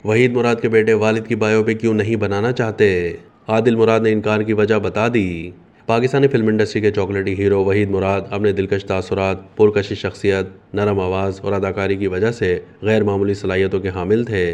वहीद मुराद के बेटे वालिद की बायोपिक क्यों नहीं बनाना चाहते? आदिल मुराद ने इनकार की वजह बता दी। पाकिस्तानी फिल्म इंडस्ट्री के चॉकलेटी हीरो वहीद मुराद अपने दिलकश तासुरात, पुरकशिश शख्सियत, नरम आवाज़ और अदाकारी की वजह से गैर मामूली सलाहियतों के हामिल थे।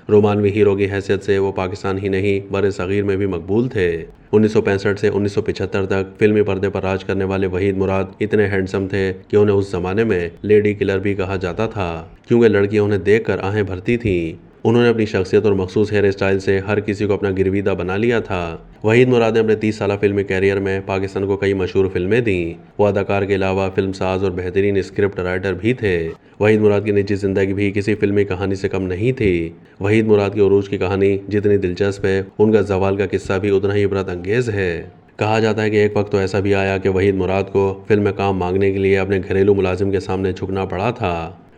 रोमानवी हीरो की हैसियत से वो पाकिस्तान ही नहीं बर सग़ीर में भी मकबूल थे। 1965 से 1975 तक फिल्मी पर्दे पर राज करने वाले वहीद मुराद इतने हैंडसम थे कि उन्हें उस जमाने में लेडी किलर भी कहा जाता था, क्योंकि लड़कियां उन्हें देखकर आहें भरती थीं। उन्होंने अपनी शख्सियत और मखसूस हेयर स्टाइल से हर किसी को अपना गिरवीदा बना लिया था। वहीद मुराद ने अपने 30 साल फिल्मी कैरियर में पाकिस्तान को कई मशहूर फिल्में दी। वो अदाकार के अलावा फिल्मसाज और बेहतरीन स्क्रिप्ट राइटर भी थे। वहीद मुराद की निजी जिंदगी भी किसी फिल्मी कहानी से कम नहीं थी। वहीद मुराद की उरूज की कहानी जितनी दिलचस्प है, उनका जवाल का किस्सा भी उतना ही इबरत अंगेज है। कहा जाता है कि एक वक्त तो ऐसा भी आया कि वहीद मुराद को फिल्म में काम मांगने के लिए अपने घरेलू मुलाजिम के सामने झुकना पड़ा था।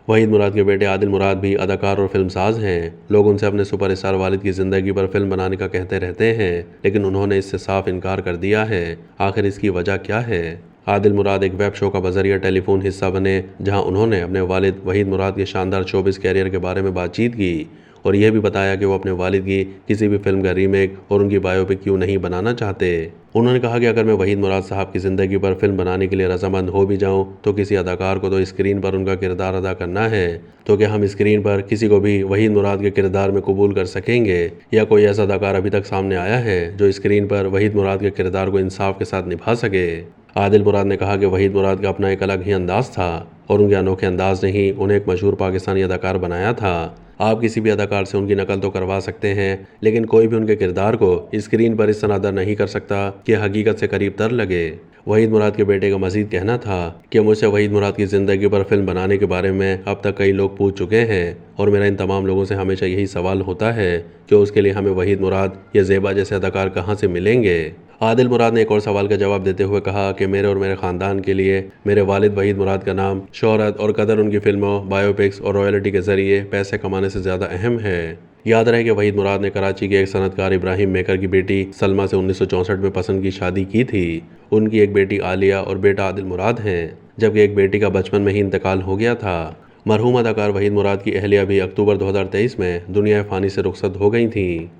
वहीद मुराद के बेटे आदिल मुराद भी अदाकार और फिल्मसाज हैं। लोग उनसे अपने सुपरस्टार वालिद की ज़िंदगी पर फिल्म बनाने का कहते रहते हैं, लेकिन उन्होंने इससे साफ इनकार कर दिया है। आखिर इसकी वजह क्या है? आदिल मुराद एक वेब शो का बजरिया टेलीफोन हिस्सा बने, जहां उन्होंने अपने वालिद वहीद मुराद के शानदार शोबिस कैरियर के बारे में बातचीत की और यह भी बताया कि वो अपने वालिद की किसी भी फिल्म का रीमेक और उनकी बायोपिक क्यों नहीं बनाना चाहते। उन्होंने कहा कि अगर मैं वहीद मुराद साहब की ज़िंदगी पर फिल्म बनाने के लिए रजामंद हो भी जाऊं, तो किसी अदाकार को तो स्क्रीन पर उनका किरदार अदा करना है। तो क्या हम स्क्रीन पर किसी को भी वहीद मुराद के किरदार में कबूल कर सकेंगे? या कोई ऐसा अदाकार अभी तक सामने आया है जो स्क्रीन पर वहीद मुराद के किरदार को इंसाफ के साथ निभा सके? आदिल मुराद ने कहा कि वहीद मुराद का अपना एक अलग ही अंदाज था और उनके अनोखे अंदाज ने ही उन्हें एक मशहूर पाकिस्तानी अदाकार बनाया था। आप किसी भी अदाकार से उनकी नकल तो करवा सकते हैं, लेकिन कोई भी उनके किरदार को स्क्रीन पर इस तरह अदा नहीं कर सकता कि हकीकत से करीब तर लगे। वहीद मुराद के बेटे का मजीद कहना था कि मुझसे वहीद मुराद की ज़िंदगी पर फिल्म बनाने के बारे में अब तक कई लोग पूछ चुके हैं और मेरा इन तमाम लोगों से हमेशा यही सवाल होता है कि उसके लिए हमें वहीद मुराद या ज़ेबा जैसे अदाकार कहाँ से मिलेंगे। आदिल मुराद ने एक और सवाल का जवाब देते हुए कहा कि मेरे और मेरे ख़ानदान के लिए मेरे वालिद वहीद मुराद का नाम, शोहरत और कदर उनकी फिल्मों, बायोपिक्स और रॉयल्टी के ज़रिए पैसे कमाने से ज़्यादा अहम है। याद रहे कि वहीद मुराद ने कराची के एक सनतकार इब्राहिम मेकर की बेटी सलमा से 1964 में पसंद की शादी की थी। उनकी एक बेटी आलिया और बेटा आदिल मुराद हैं, जबकि एक बेटी का बचपन में ही इंतकाल हो गया था। मरहूम अदाकार वहीद मुराद की अहलिया भी अक्टूबर 2023 में दुनिया फ़ानी से रुखसत हो गई थी।